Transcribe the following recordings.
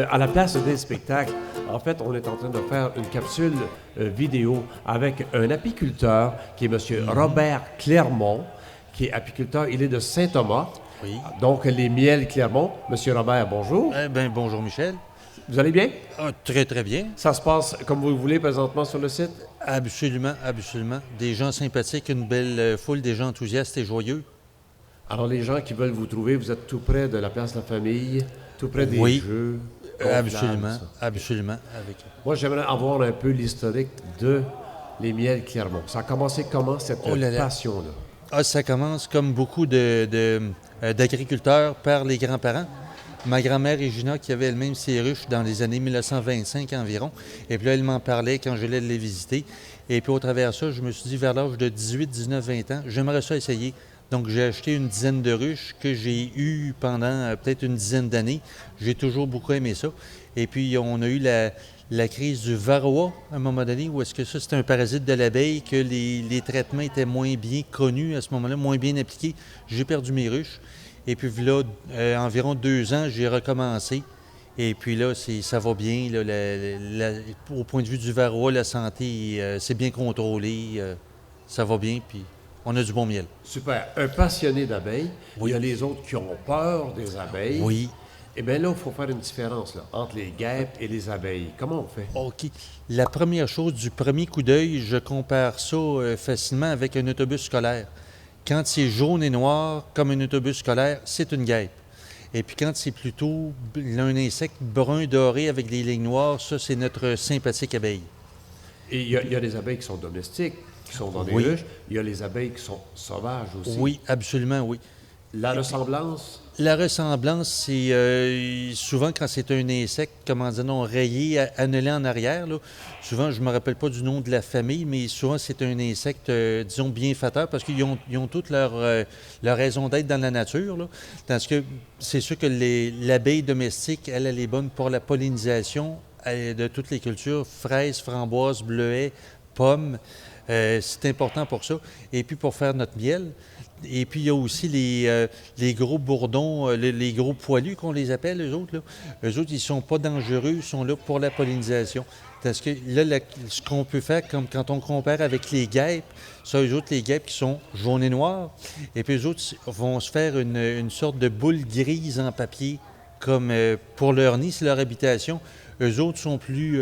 À la place des spectacles. En fait, on est en train de faire une capsule vidéo avec un apiculteur qui est M. Robert Clermont, qui est apiculteur. Il est de Saint-Thomas. Oui. Donc, les miels Clermont. M. Robert, bonjour. Bonjour Michel. Vous allez bien? Ah, très, très bien. Ça se passe comme vous le voulez présentement sur le site? Absolument, absolument. Des gens sympathiques, une belle foule, des gens enthousiastes et joyeux. Alors, les gens qui veulent vous trouver, vous êtes tout près de la place de la famille, tout près des Oui. jeux. Absolument, ça. absolument. Moi, j'aimerais avoir un peu l'historique de les miels Clermont. Ça a commencé comment, cette passion-là? Ah, ça commence comme beaucoup d'agriculteurs par les grands-parents. Ma grand-mère Régina, qui avait elle-même ses ruches dans les années 1925 environ. Et puis là, elle m'en parlait quand j'allais les visiter. Et puis au travers de ça, je me suis dit, vers l'âge de 18, 19, 20 ans, j'aimerais ça essayer. Donc j'ai acheté une dizaine de ruches que j'ai eues pendant peut-être une dizaine d'années. J'ai toujours beaucoup aimé ça. Et puis on a eu la crise du varroa à un moment donné, où est-ce que ça, c'était un parasite de l'abeille, que les traitements étaient moins bien connus à ce moment-là, moins bien appliqués. J'ai perdu mes ruches. Et puis là, environ 2 ans, j'ai recommencé. Et puis là, ça va bien. Là, au point de vue du varroa, la santé, c'est bien contrôlé. Ça va bien, puis on a du bon miel. Super. Un passionné d'abeilles. Oui. Il y a les autres qui ont peur des abeilles. Oui. Eh bien là, il faut faire une différence là, entre les guêpes et les abeilles. Comment on fait? OK. La première chose, du premier coup d'œil, je compare ça facilement avec un autobus scolaire. Quand c'est jaune et noir, comme un autobus scolaire, c'est une guêpe. Et puis quand c'est plutôt un insecte brun doré avec des lignes noires, ça, c'est notre sympathique abeille. Et il y a des abeilles qui sont domestiques, qui sont dans des Oui. ruches. Il y a les abeilles qui sont sauvages aussi. Oui, absolument, oui. La ressemblance? La ressemblance, c'est souvent quand c'est un insecte, comment dire, non, rayé, annelé en arrière. Là. Souvent, je ne me rappelle pas du nom de la famille, mais souvent c'est un insecte, disons, bienfaiteur, parce qu'ils ont toute leur raison d'être dans la nature. Là. Tandis que c'est sûr que l'abeille domestique, elle est bonne pour la pollinisation de toutes les cultures, fraises, framboises, bleuets, pommes. C'est important pour ça. Et puis pour faire notre miel. Et puis il y a aussi les gros bourdons, les gros poilus qu'on les appelle, eux autres. Là. Eux autres, ils ne sont pas dangereux, ils sont là pour la pollinisation. Parce que là, ce qu'on peut faire, comme quand on compare avec les guêpes, ça, eux autres, les guêpes qui sont jaunes et noires, et puis eux autres vont se faire une sorte de boule grise en papier, comme pour leur nid, c'est leur habitation. Eux autres sont plus,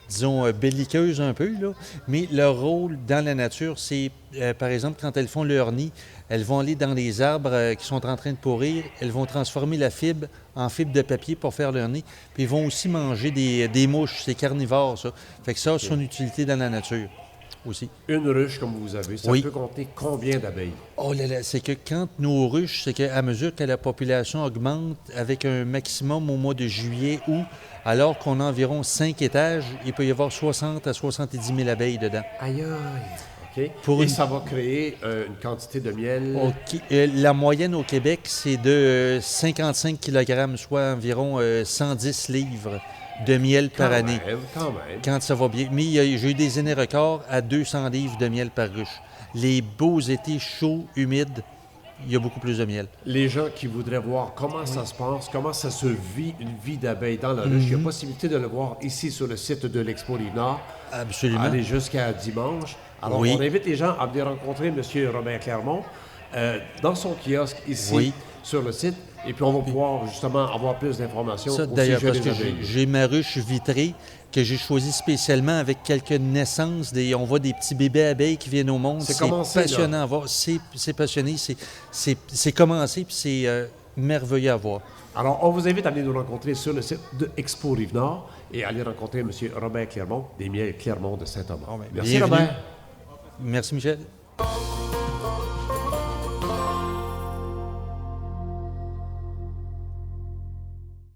disons, belliqueuses un peu, là. Mais leur rôle dans la nature, c'est, par exemple, quand elles font leur nid, elles vont aller dans les arbres qui sont en train de pourrir, elles vont transformer la fibre en fibre de papier pour faire leur nid, puis ils vont aussi manger des mouches, c'est carnivore, ça. Fait que ça a son utilité dans la nature aussi. Une ruche, comme vous avez, ça peut compter combien d'abeilles? Oh là là, c'est que quand nos ruches, c'est qu'à mesure que la population augmente, avec un maximum au mois de juillet, août, alors qu'on a environ 5 étages, il peut y avoir 60 à 70 000 abeilles dedans. Aïe aïe! OK. Et ça va créer une quantité de miel? OK. La moyenne au Québec, c'est de 55 kg, soit environ 110 livres de miel par année. Quand même. Quand ça va bien. Mais j'ai eu des années records à 200 livres de miel par ruche. Les beaux étés chauds, humides, il y a beaucoup plus de miel. Les gens qui voudraient voir comment ça se passe, comment ça se vit, une vie d'abeille dans la ruche, il y a possibilité de le voir ici sur le site de l'Expo Rive-Nord. Absolument. Aller jusqu'à dimanche. Alors, on invite les gens à venir rencontrer M. Robert Clermont dans son kiosque ici sur le site. Et puis, on va pouvoir justement avoir plus d'informations. Ça, d'ailleurs, parce que j'ai ma ruche vitrée que j'ai choisie spécialement avec quelques naissances. On voit des petits bébés abeilles qui viennent au monde. C'est passionnant à voir. C'est passionnant. C'est commencé, puis c'est merveilleux à voir. Alors, on vous invite à venir nous rencontrer sur le site de Expo Rive-Nord et aller rencontrer M. Robert Clermont, des miels Clermont de Saint-Thomas. Oh, merci, Robert. Merci, Michel.